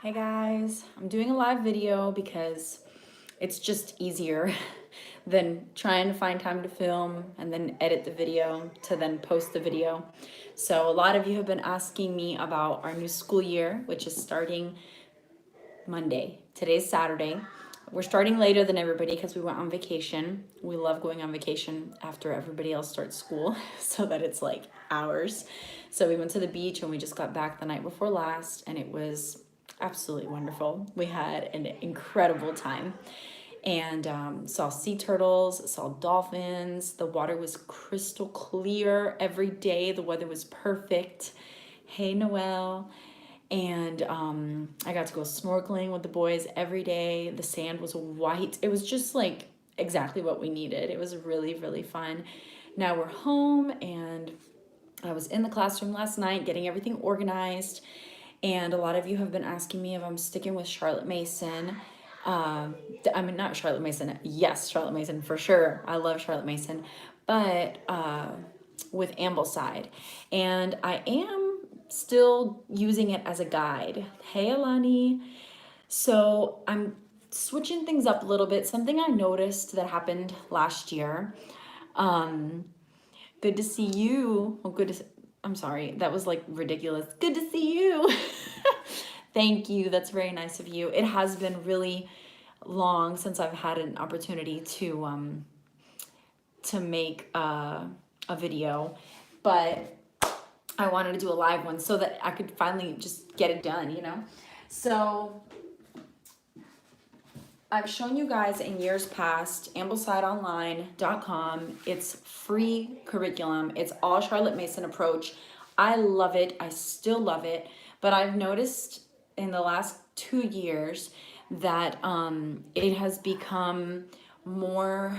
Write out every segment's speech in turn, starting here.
Hey guys, I'm doing a live video because it's just easier than trying to find time to film and then edit the video to then post the video. So a lot of you have been asking me about our new school year, which is starting Monday. Today's Saturday. We're starting later than everybody because we went on vacation. We love going on vacation after everybody else starts school so that it's like hours. So we went to the beach and we just got back the night before last and it was absolutely wonderful. We had an incredible time and saw sea turtles, saw dolphins. The water was crystal clear every day. The weather was perfect. Hey, Noelle. And I got to go snorkeling with the boys every day. The sand was white. It was just like exactly what we needed. It was really, really fun. Now we're home, and I was in the classroom last night getting everything organized. And a lot of you have been asking me if I'm sticking with Charlotte Mason. I mean, not Charlotte Mason. Yes, Charlotte Mason for sure. I love Charlotte Mason, but with Ambleside. And I am still using it as a guide. Hey, Alani. So I'm switching things up a little bit. Something I noticed that happened last year. Um, Good to see you. Oh, I'm sorry. That was like ridiculous. Good to see you. Thank you. That's very nice of you. It has been really long since I've had an opportunity to make a video, but I wanted to do a live one so that I could finally just get it done, you know? So I've shown you guys in years past, amblesideonline.com. It's free curriculum. It's all Charlotte Mason approach. I love it. I still love it. But I've noticed in the last 2 years that it has become more,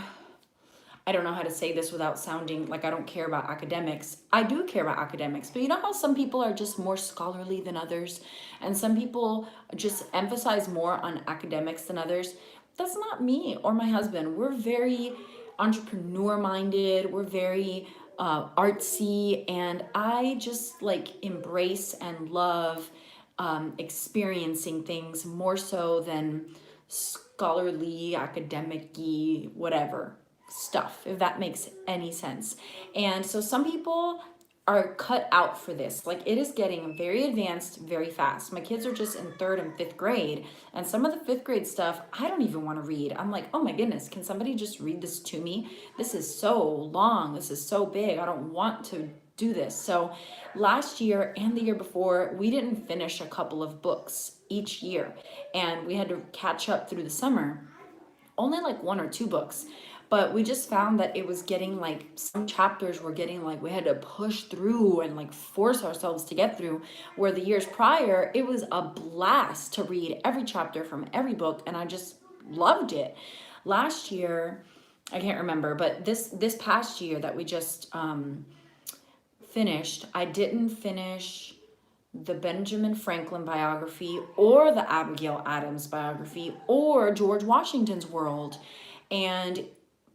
I don't know how to say this without sounding like I don't care about academics. I do care about academics, but you know how some people are just more scholarly than others, and some people just emphasize more on academics than others? That's not me or my husband. We're very entrepreneur minded, we're very artsy, and I just like embrace and love experiencing things more so than scholarly, academic-y, whatever stuff, if that makes any sense. And so some people are cut out for this. Like, it is getting very advanced very fast. My kids are just in third and fifth grade, and some of the fifth grade stuff I don't even want to read. I'm like, oh my goodness, can somebody just read this to me? This is so long, this is so big, I don't want to do this. So last year and the year before, we didn't finish a couple of books each year, and we had to catch up through the summer. Only like 1 or 2 books, but we just found that it was getting like, some chapters were getting like we had to push through and like force ourselves to get through, where the years prior it was a blast to read every chapter from every book, and I just loved it. Last year, I can't remember, but this past year that we just finished, I didn't finish the Benjamin Franklin biography or the Abigail Adams biography or George Washington's World. And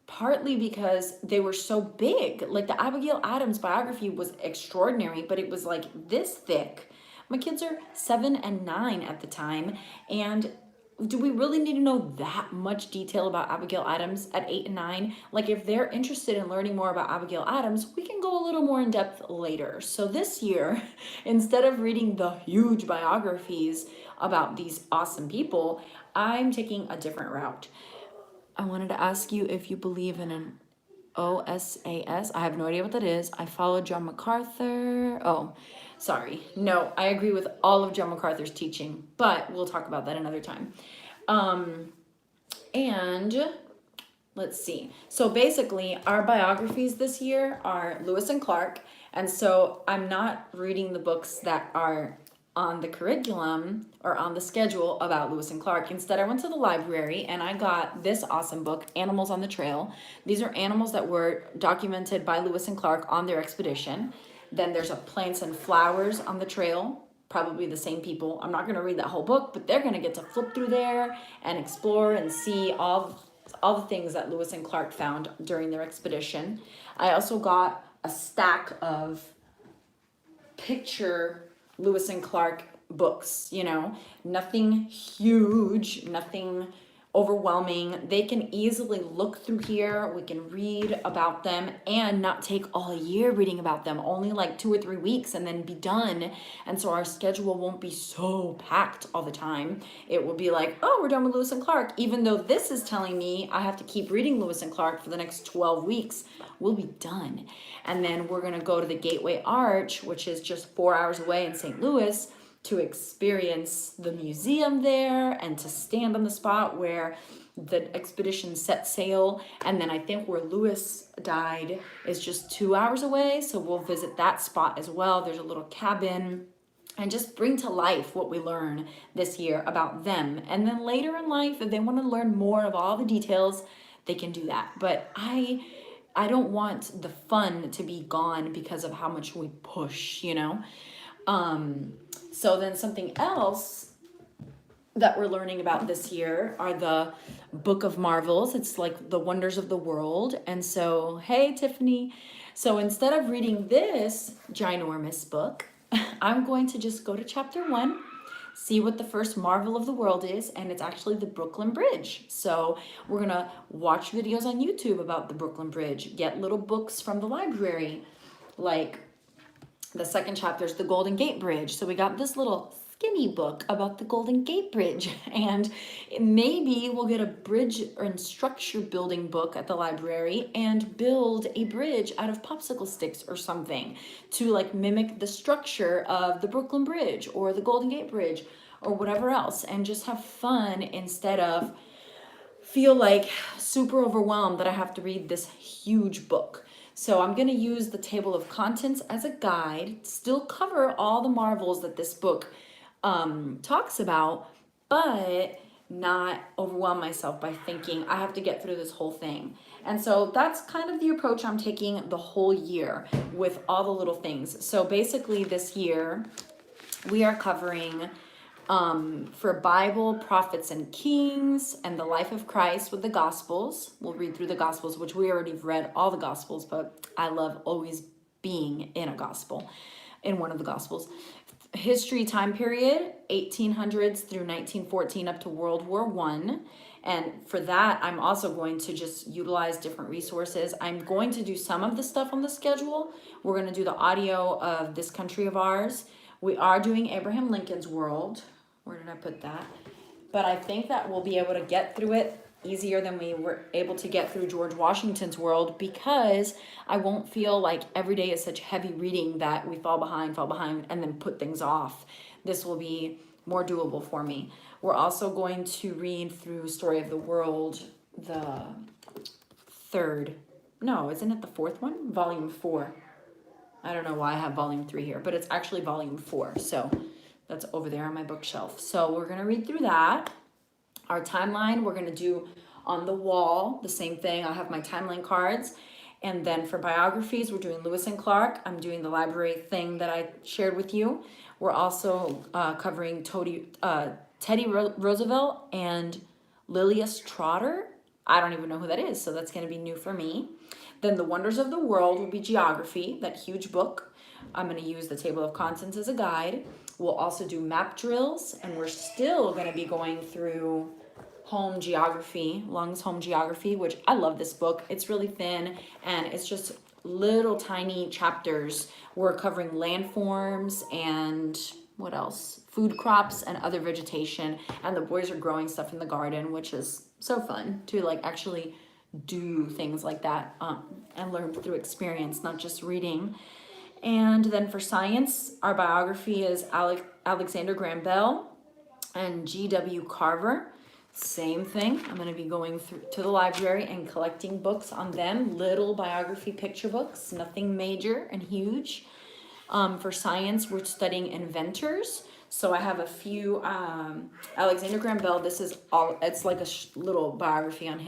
partly because they were so big. Like, the Abigail Adams biography was extraordinary, but it was like this thick. My kids are 7 and 9 at the time, and do we really need to know that much detail about Abigail Adams at 8 and 9? Like, if they're interested in learning more about Abigail Adams, we can go a little more in depth later. So this year, instead of reading the huge biographies about these awesome people, I'm taking a different route. I wanted to ask you if you believe in an OSAS. I have no idea what that is. I follow John MacArthur. Oh, sorry. No, I agree with all of John MacArthur's teaching, but we'll talk about that another time. And let's see. So basically, our biographies this year are Lewis and Clark. And so I'm not reading the books that are on the curriculum or on the schedule about Lewis and Clark. Instead, I went to the library and I got this awesome book, Animals on the Trail. These are animals that were documented by Lewis and Clark on their expedition. Then there's a Plants and Flowers on the Trail, probably the same people. I'm not going to read that whole book, but they're going to get to flip through there and explore and see all the things that Lewis and Clark found during their expedition. I also got a stack of picture Lewis and Clark books, nothing huge, nothing overwhelming. They can easily look through here. We can read about them and not take all year reading about them, only like 2 or 3 weeks and then be done. And so our schedule won't be so packed all the time. It will be like, oh, we're done with Lewis and Clark. Even though this is telling me I have to keep reading Lewis and Clark for the next 12 weeks, we'll be done. And then we're going to go to the Gateway Arch, which is just 4 hours away in St. Louis, to experience the museum there and to stand on the spot where the expedition set sail. And then I think where Lewis died is just 2 hours away. So we'll visit that spot as well. There's a little cabin, and just bring to life what we learn this year about them. And then later in life, if they want to learn more of all the details, they can do that. But I don't want the fun to be gone because of how much we push, So then something else that we're learning about this year are the Book of Marvels. It's like the wonders of the world. And so, hey, Tiffany. So instead of reading this ginormous book, I'm going to just go to chapter 1, see what the first marvel of the world is, and it's actually the Brooklyn Bridge. So we're going to watch videos on YouTube about the Brooklyn Bridge, get little books from the library, like the second chapter is the Golden Gate Bridge. So we got this little skinny book about the Golden Gate Bridge, and maybe we'll get a bridge and structure building book at the library and build a bridge out of popsicle sticks or something to like mimic the structure of the Brooklyn Bridge or the Golden Gate Bridge or whatever else, and just have fun instead of feel like super overwhelmed that I have to read this huge book. So I'm going to use the table of contents as a guide, still cover all the marvels that this book talks about, but not overwhelm myself by thinking I have to get through this whole thing. And so that's kind of the approach I'm taking the whole year with all the little things. So basically this year we are covering for Bible, Prophets and Kings, and the life of Christ with the Gospels. We'll read through the Gospels, which we already have read all the Gospels, but I love always being in a Gospel, in one of the Gospels. History time period, 1800s through 1914 up to World War I. And for that, I'm also going to just utilize different resources. I'm going to do some of the stuff on the schedule. We're going to do the audio of This Country of Ours. We are doing Abraham Lincoln's World. Where did I put that? But I think that we'll be able to get through it easier than we were able to get through George Washington's World, because I won't feel like every day is such heavy reading that we fall behind, and then put things off. This will be more doable for me. We're also going to read through Story of the World, the fourth one? Volume 4. I don't know why I have volume 3 here, but it's actually volume 4. So that's over there on my bookshelf. So we're going to read through that. Our timeline, we're going to do on the wall, the same thing. I have my timeline cards. And then for biographies, we're doing Lewis and Clark. I'm doing the library thing that I shared with you. We're also covering Teddy Roosevelt and Lilias Trotter. I don't even know who that is, so that's going to be new for me. Then the Wonders of the World will be geography, that huge book. I'm going to use the table of contents as a guide. We'll also do map drills, and we're still going to be going through Long's Home Geography, which I love this book. It's really thin, and it's just little tiny chapters. We're covering landforms and what else? Food crops and other vegetation, and the boys are growing stuff in the garden, which is so fun to like actually do things like that and learn through experience, not just reading. And then for science, our biography is Alexander Graham Bell and G.W. Carver. Same thing. I'm going to be going to the library and collecting books on them, little biography picture books, nothing major and huge. For science, we're studying inventors. So I have a few, Alexander Graham Bell, it's like a little biography on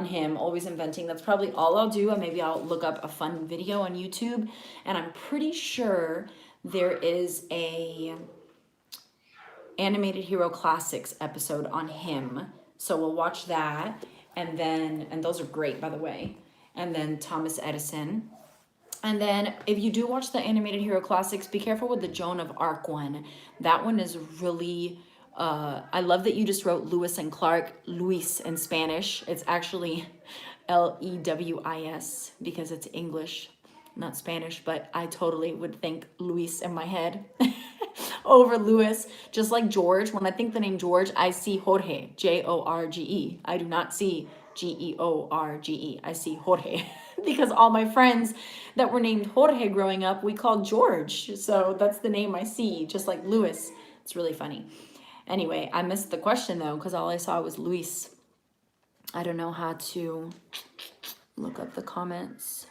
him, always inventing. That's probably all I'll do, and maybe I'll look up a fun video on YouTube. And I'm pretty sure there is a Animated Hero Classics episode on him. So we'll watch that. And those are great, by the way. And then Thomas Edison. And then if you do watch the animated hero classics, be careful with the Joan of Arc one. That one is really, I love that you just wrote Lewis and Clark, Luis in Spanish. It's actually Lewis because it's English, not Spanish, but I totally would think Luis in my head over Lewis. Just like George, when I think the name George, I see Jorge, Jorge. I do not see George. I see Jorge because all my friends that were named Jorge growing up, we called George. So that's the name I see, just like Lewis. It's really funny. Anyway, I missed the question though because all I saw was Luis. I don't know how to look up the comments.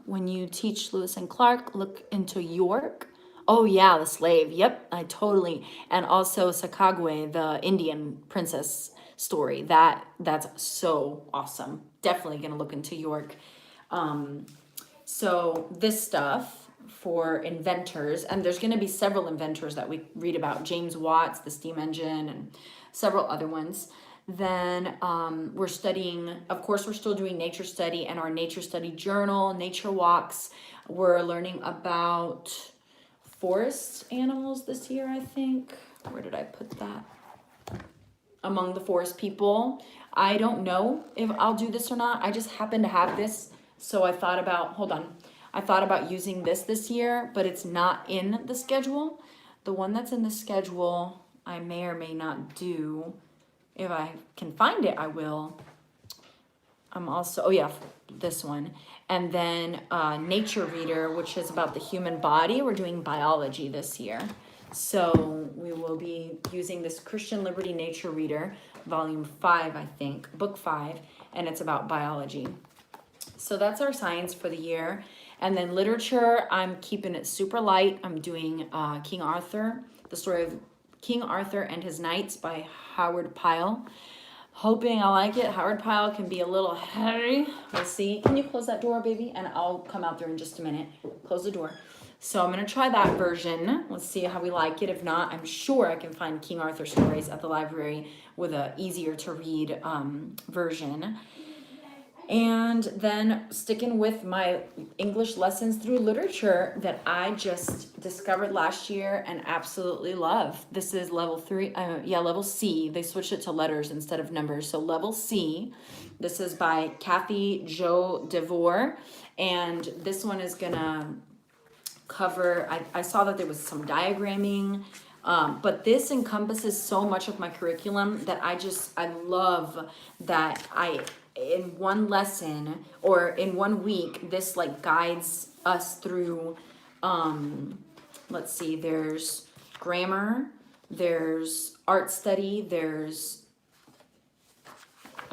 When you teach Lewis and Clark, look into York. Oh yeah, the slave. Yep, I totally. And also Sakagwe, the Indian princess story. That's so awesome. Definitely gonna look into York. So this stuff for inventors, and there's gonna be several inventors that we read about. James Watts, the steam engine, and several other ones. Then we're studying, of course, we're still doing nature study and our nature study journal, nature walks. We're learning about forest animals this year, I think. Where did I put that? Among the forest people. I don't know if I'll do this or not. I just happen to have this. So I thought about, hold on. I thought about using this year, but it's not in the schedule. The one that's in the schedule, I may or may not do. If I can find it, I will. I'm also, oh yeah, this one. And then Nature Reader, which is about the human body. We're doing biology this year. So we will be using this Christian Liberty Nature Reader, volume 5, I think, book 5, and it's about biology. So that's our science for the year. And then literature, I'm keeping it super light. I'm doing King Arthur, the story of King Arthur and His Knights by Howard Pyle. Hoping I like it. Howard Pyle can be a little heavy. We'll see. Can you close that door, baby? And I'll come out there in just a minute. Close the door. So I'm going to try that version. Let's see how we like it. If not, I'm sure I can find King Arthur stories at the library with a easier to read version. And then sticking with my English lessons through literature that I just discovered last year and absolutely love. This is level 3, level C. They switched it to letters instead of numbers. So level C, this is by Kathy Jo DeVore. And this one is gonna cover, I saw that there was some diagramming, but this encompasses so much of my curriculum that I love that in one lesson or in 1 week, this like guides us through, let's see, there's grammar, there's art study, there's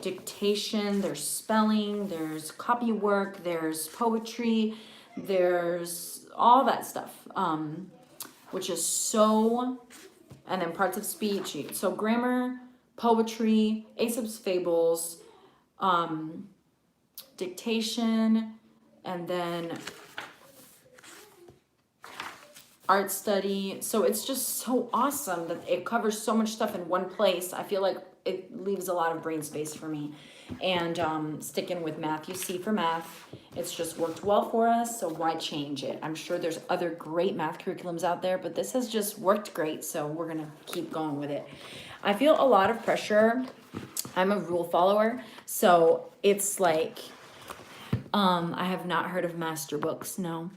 dictation, there's spelling, there's copy work, there's poetry, there's all that stuff, which is so, and then parts of speech. So grammar, poetry, Aesop's fables, dictation, and then art study. So it's just so awesome that it covers so much stuff in one place. I feel like it leaves a lot of brain space for me. And sticking with math, you see, for math, it's just worked well for us, so why change it? I'm sure there's other great math curriculums out there, but this has just worked great, so we're gonna keep going with it. I feel a lot of pressure. I'm a rule follower, so it's like, I have not heard of master books, no.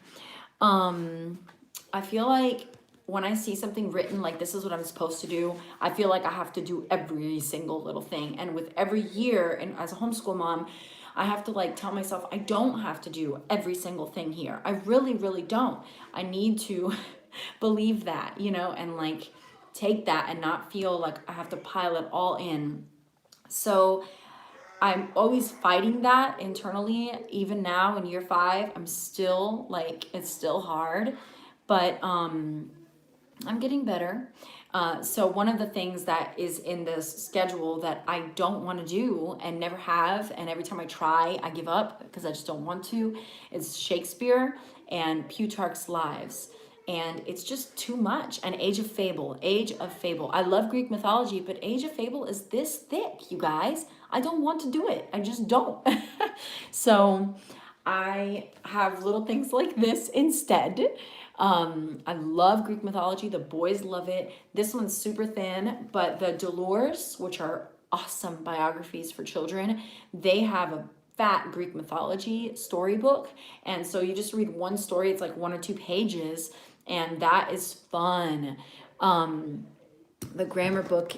I feel like when I see something written like this is what I'm supposed to do, I feel like I have to do every single little thing. And with every year, and as a homeschool mom, I have to like tell myself I don't have to do every single thing here. I really, really don't. I need to believe that, you know, and like take that and not feel like I have to pile it all in. So I'm always fighting that internally. Even now in year 5, I'm still like, it's still hard, but I'm getting better. So one of the things that is in this schedule that I don't want to do and never have, and every time I try, I give up because I just don't want to, is Shakespeare and Plutarch's Lives. And it's just too much. And Age of Fable. I love Greek mythology, but Age of Fable is this thick, you guys. I don't want to do it. I just don't. So I have little things like this instead. I love Greek mythology. The boys love it. This one's super thin, but the Dolores, which are awesome biographies for children, they have a fat Greek mythology storybook. And so you just read one story, it's like 1 or 2 pages, and that is fun. The grammar book,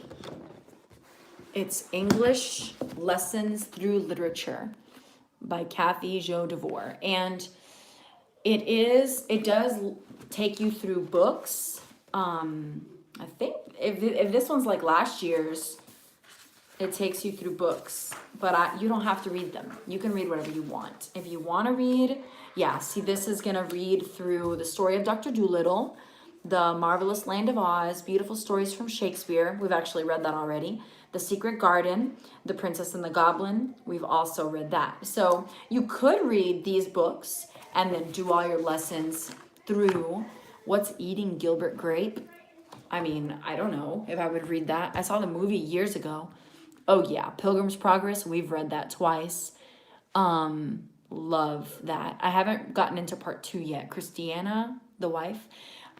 it's English Lessons Through Literature by Kathy Jo DeVore. And it does take you through books. I think if this one's like last year's, it takes you through books, but you don't have to read them. You can read whatever you want. If you want to read, yeah, see, this is going to read through the story of Dr. Dolittle, The Marvelous Land of Oz, Beautiful Stories from Shakespeare. We've actually read that already. The Secret Garden, The Princess and the Goblin. We've also read that. So you could read these books and then do all your lessons through What's Eating Gilbert Grape. I mean, I don't know if I would read that. I saw the movie years ago. Oh yeah, Pilgrim's Progress. We've read that twice. Love that. I haven't gotten into part 2 yet. Christiana, the wife.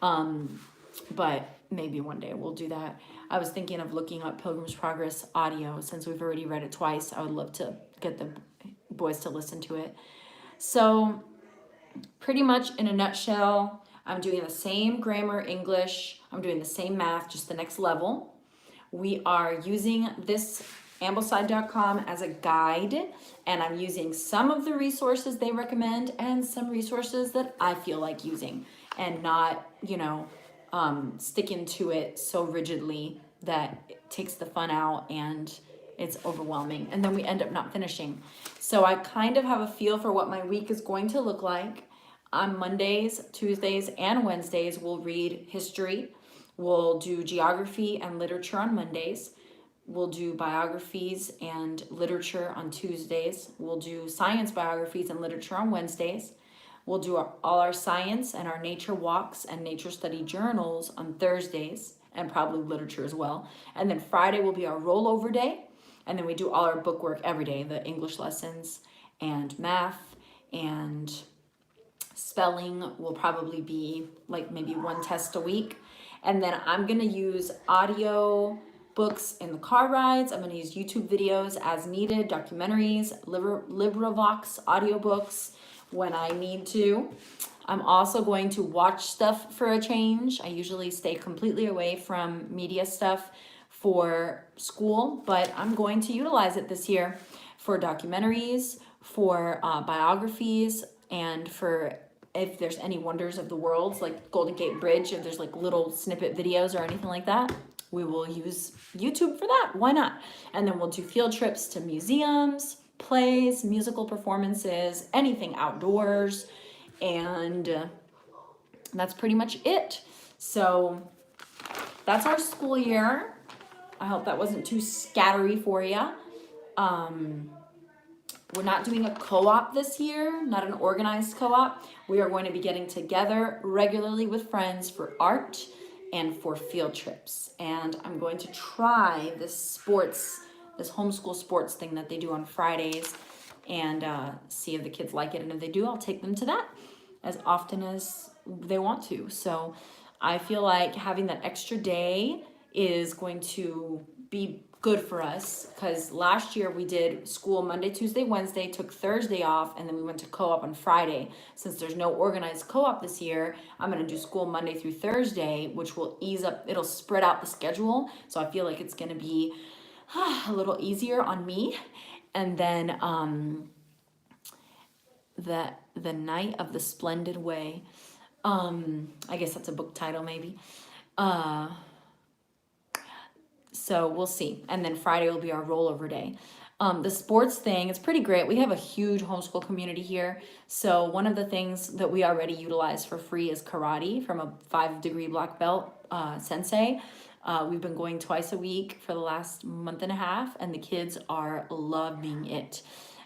But maybe one day we'll do that. I was thinking of looking up Pilgrim's Progress audio since we've already read it twice. I would love to get the boys to listen to it. So pretty much in a nutshell, I'm doing the same grammar, English. I'm doing the same math, just the next level. We are using this Ambleside.com as a guide, and I'm using some of the resources they recommend and some resources that I feel like using, and not, sticking to it so rigidly that it takes the fun out and it's overwhelming, and then we end up not finishing. So I kind of have a feel for what my week is going to look like. On Mondays, Tuesdays, and Wednesdays, we'll read history. We'll do geography and literature on Mondays. We'll do biographies and literature on Tuesdays. We'll do science biographies and literature on Wednesdays. We'll do all our science and our nature walks and nature study journals on Thursdays, and probably literature as well. And then Friday will be our rollover day. And then we do all our book work every day, the English lessons and math and spelling will probably be like maybe 1 test a week. And then I'm going to use audio books in the car rides. I'm going to use YouTube videos as needed, documentaries, LibriVox audiobooks when I need to. I'm also going to watch stuff for a change. I usually stay completely away from media stuff for school, but I'm going to utilize it this year for documentaries, for biographies, and for if there's any wonders of the worlds, like Golden Gate Bridge, if there's like little snippet videos or anything like that, we will use YouTube for that. Why not? And then we'll do field trips to museums, plays, musical performances, anything outdoors. And that's pretty much it. So that's our school year. I hope that wasn't too scattery for you. We're not doing a co-op this year, not an organized co-op. We are going to be getting together regularly with friends for art and for field trips. And I'm going to try this homeschool sports thing that they do on Fridays and see if the kids like it. And if they do, I'll take them to that as often as they want to. So I feel like having that extra day is going to be good for us, because last year we did school Monday, Tuesday, Wednesday, took Thursday off, and then we went to co-op on Friday. Since there's no organized co-op this year, I'm going to do school Monday through Thursday, which will ease up, it'll spread out the schedule, so I feel like it's going to be a little easier on me. And then the Night of the Splendid Way, I guess that's a book title maybe. So we'll see. And then Friday will be our rollover day. The sports thing, it's pretty great. We have a huge homeschool community here. So one of the things that we already utilize for free is karate from a 5-degree black belt sensei. We've been going twice a week for the last month and a half, and the kids are loving it.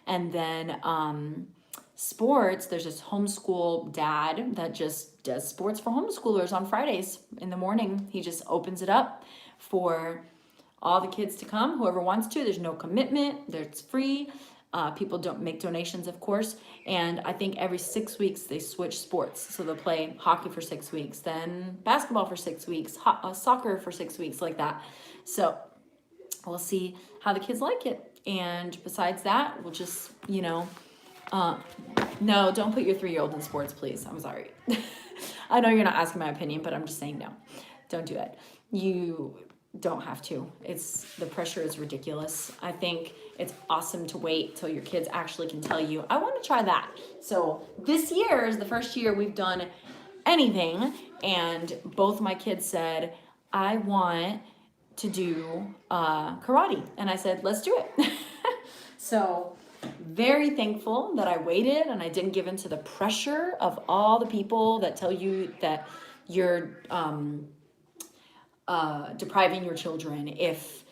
And then sports, there's this homeschool dad that just does sports for homeschoolers on Fridays in the morning. He just opens it up for all the kids to come, whoever wants to. There's no commitment. It's free. People don't make donations, of course. And I think every 6 weeks they switch sports. So they'll play hockey for 6 weeks, then basketball for 6 weeks, soccer for 6 weeks, like that. So we'll see how the kids like it. And besides that, we'll just, no, don't put your 3-year-old in sports, please. I'm sorry. I know you're not asking my opinion, but I'm just saying no. Don't do it. You don't have to. The pressure is ridiculous. I think it's awesome to wait till your kids actually can tell you, I want to try that. So this year is the first year we've done anything, and both my kids said, I want to do karate. And I said, let's do it. So very thankful that I waited and I didn't give in to the pressure of all the people that tell you that you're depriving your children if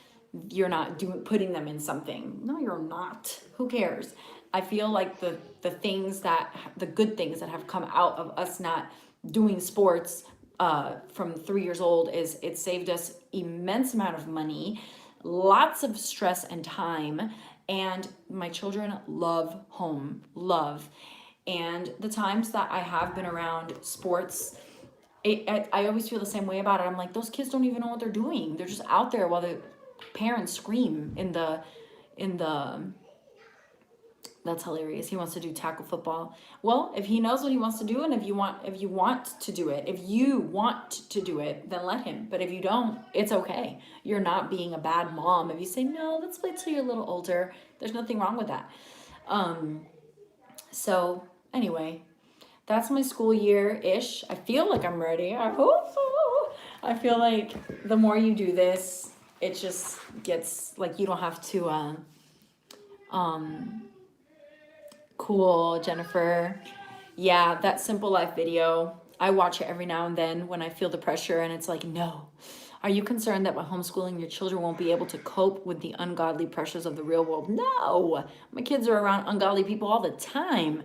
you're not putting them in something. No, you're not. Who cares? I feel like the good things that have come out of us not doing sports from 3 years old is it saved us immense amount of money, lots of stress and time, and my children love and the times that I have been around sports, I always feel the same way about it. I'm like, those kids don't even know what they're doing. They're just out there while the parents scream in the that's hilarious. He wants to do tackle football. Well, if he knows what he wants to do, and if you want to do it, then let him. But if you don't, it's okay. You're not being a bad mom if you say, no, let's wait till you're a little older. There's nothing wrong with that. So anyway, that's my school year-ish. I feel like I'm ready. I hope so. I feel like the more you do this, it just gets like you don't have to cool, Jennifer. Yeah, that Simple Life video, I watch it every now and then when I feel the pressure, and it's like, no. Are you concerned that by homeschooling your children won't be able to cope with the ungodly pressures of the real world? No, my kids are around ungodly people all the time.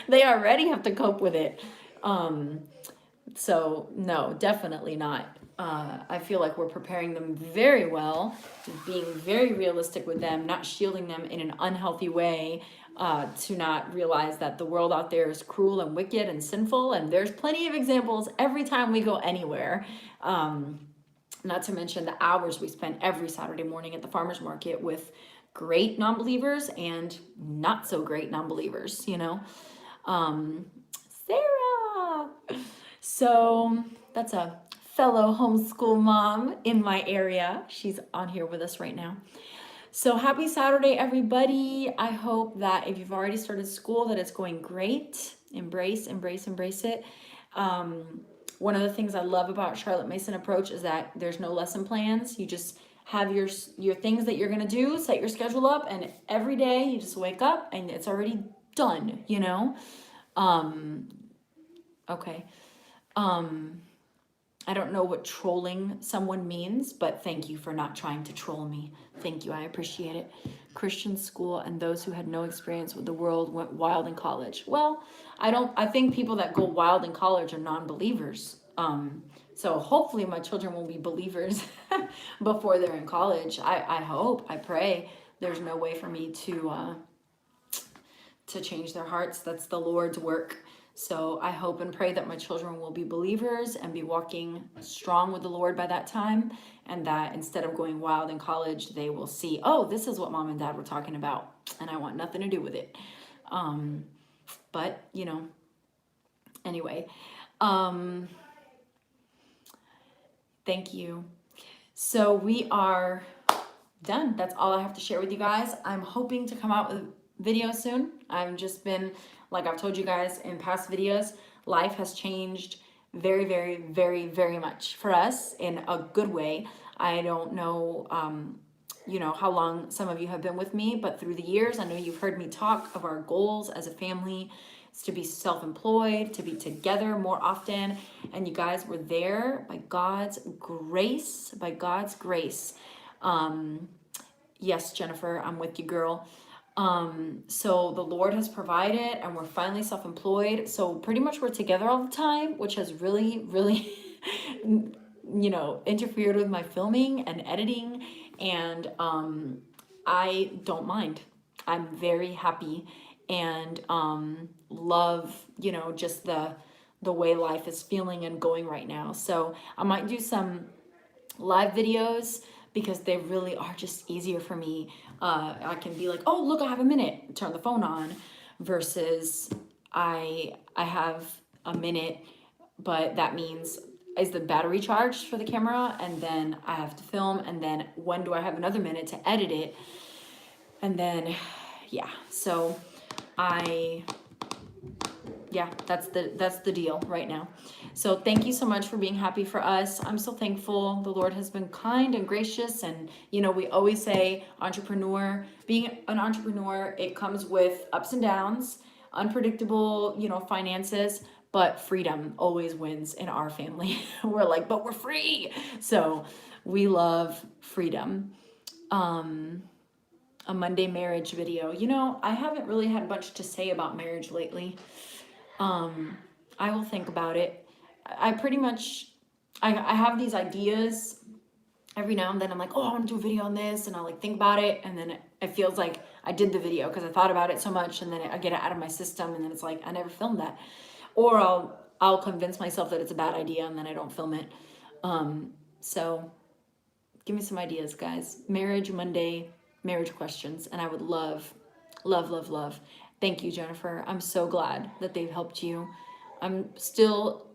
They already have to cope with it. So no, definitely not. I feel like we're preparing them very well, being very realistic with them, not shielding them in an unhealthy way, to not realize that the world out there is cruel and wicked and sinful, and there's plenty of examples every time we go anywhere. Not to mention the hours we spend every Saturday morning at the farmer's market with great non-believers and not so great non-believers, Sarah. So that's a fellow homeschool mom in my area. She's on here with us right now. So happy Saturday, everybody. I hope that if you've already started school, that it's going great. Embrace it. One of the things I love about Charlotte Mason approach is that there's no lesson plans. You just have your things that you're going to do, set your schedule up, and every day you just wake up and it's already done, Okay. I don't know what trolling someone means, but thank you for not trying to troll me. Thank you. I appreciate it. Christian school and those who had no experience with the world went wild in college. Well, I think people that go wild in college are non-believers. So hopefully my children will be believers before they're in college. I hope, I pray. There's no way for me to change their hearts. That's the Lord's work. So I hope and pray that my children will be believers and be walking strong with the Lord by that time, and that instead of going wild in college, they will see, oh, this is what mom and dad were talking about, and I want nothing to do with it. But, anyway, thank you. So we are done. That's all I have to share with you guys. I'm hoping to come out with videos soon. I've just been, like I've told you guys in past videos, life has changed very, very, very, very much for us in a good way. I don't know, how long some of you have been with me, but through the years, I know you've heard me talk of our goals as a family. It's to be self-employed, to be together more often. And you guys were there by God's grace, Yes, Jennifer, I'm with you, girl. So the Lord has provided and we're finally self-employed. So pretty much we're together all the time, which has really, really, interfered with my filming and editing, and I don't mind. I'm very happy and love, just the way life is feeling and going right now. So I might do some live videos because they really are just easier for me. I can be like, oh, look, I have a minute, turn the phone on, versus I have a minute, but that means is the battery charged for the camera, and then I have to film, and then when do I have another minute to edit it, and then yeah. So that's the deal right now. So thank you so much for being happy for us. I'm so thankful. The Lord has been kind and gracious, and we always say being an entrepreneur, it comes with ups and downs, unpredictable, finances, but freedom always wins in our family. We're like, but we're free. So we love freedom. A Monday marriage video. I haven't really had much to say about marriage lately. I will think about it. I pretty much, I have these ideas every now and then. I'm like, oh, I want to do a video on this, and I'll like think about it, and then it feels like I did the video because I thought about it so much, and then I get it out of my system, and then it's like I never filmed that. Or I'll convince myself that it's a bad idea, and then I don't film it. So give me some ideas, guys. Marriage Monday, marriage questions, and I would love, love, love, love. Thank you, Jennifer. I'm so glad that they've helped you. I'm still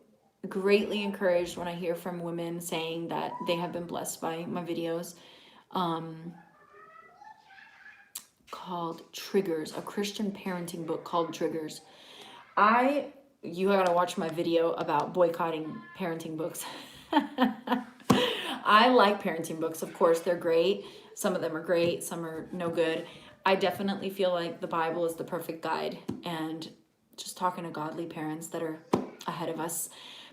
greatly encouraged when I hear from women saying that they have been blessed by my videos. Called Triggers, a Christian parenting book called Triggers. You gotta watch my video about boycotting parenting books. I like parenting books, of course, they're great. Some of them are great, some are no good. I definitely feel like the Bible is the perfect guide, and just talking to godly parents that are ahead of us,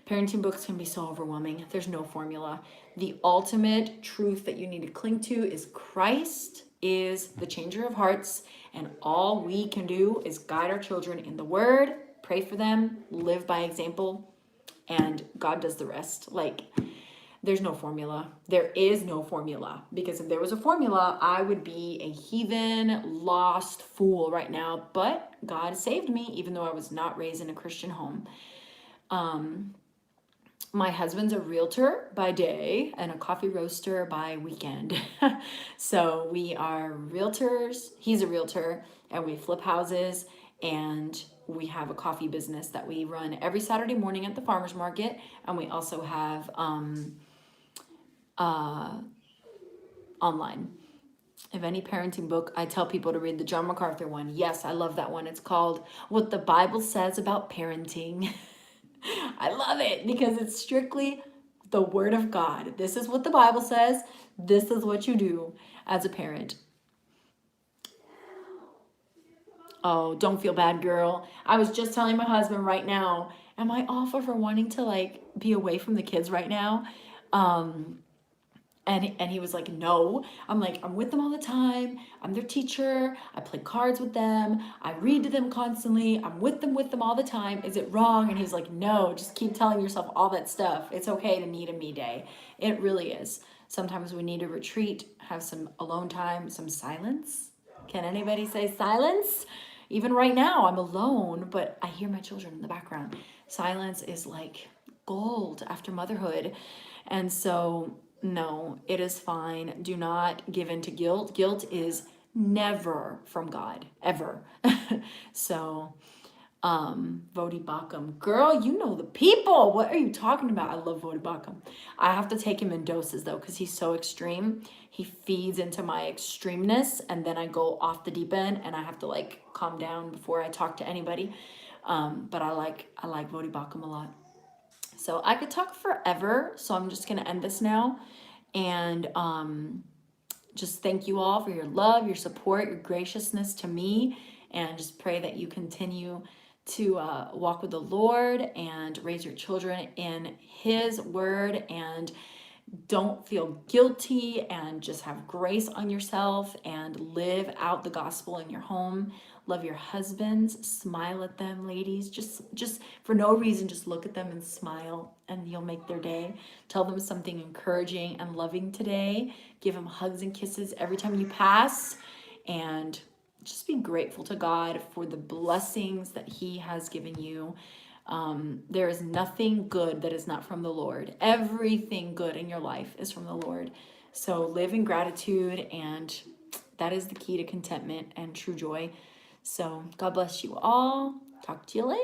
parenting books can be so overwhelming. There's no formula. The ultimate truth that you need to cling to is Christ is the changer of hearts, and all we can do is guide our children in the Word, pray for them, live by example, and God does the rest. There's no formula. There is no formula, because if there was a formula, I would be a heathen, lost fool right now. But God saved me, even though I was not raised in a Christian home. My husband's a realtor by day and a coffee roaster by weekend. So we are realtors. He's a realtor, and we flip houses, and we have a coffee business that we run every Saturday morning at the farmer's market. And we also have online. If any parenting book, I tell people to read the John MacArthur one. Yes, I love that one. It's called What the Bible Says About Parenting. I love it because it's strictly the Word of God. This is what the Bible says. This is what you do as a parent. Oh, don't feel bad, girl. I was just telling my husband right now, am I awful for wanting to be away from the kids right now? And he was like, no. I'm like, I'm with them all the time. I'm their teacher. I play cards with them. I read to them constantly. I'm with them all the time. Is it wrong? And he's like, no, just keep telling yourself all that stuff. It's okay to need a me day. It really is. Sometimes we need to retreat, have some alone time, some silence. Can anybody say silence? Even right now, I'm alone, but I hear my children in the background. Silence is like gold after motherhood. And so no, it is fine. Do not give in to guilt. Guilt is never from God, ever. So, Vodi Bakum. Girl, you know the people. What are you talking about? I love Vodi Bakum. I have to take him in doses, though, because he's so extreme. He feeds into my extremeness, and then I go off the deep end, and I have to, calm down before I talk to anybody. But I like Vodi Bakum a lot. So I could talk forever, so I'm just going to end this now. And just thank you all for your love, your support, your graciousness to me. And just pray that you continue to walk with the Lord and raise your children in His Word and Don't feel guilty, and just have grace on yourself and live out the gospel in your home. Love your husbands, smile at them, ladies. Just for no reason, just look at them and smile, and you'll make their day. Tell them something encouraging and loving today. Give them hugs and kisses every time you pass, and just be grateful to God for the blessings that He has given you. There is nothing good that is not from the Lord. Everything good in your life is from the Lord. So live in gratitude, and that is the key to contentment and true joy. So God bless you all. Talk to you later.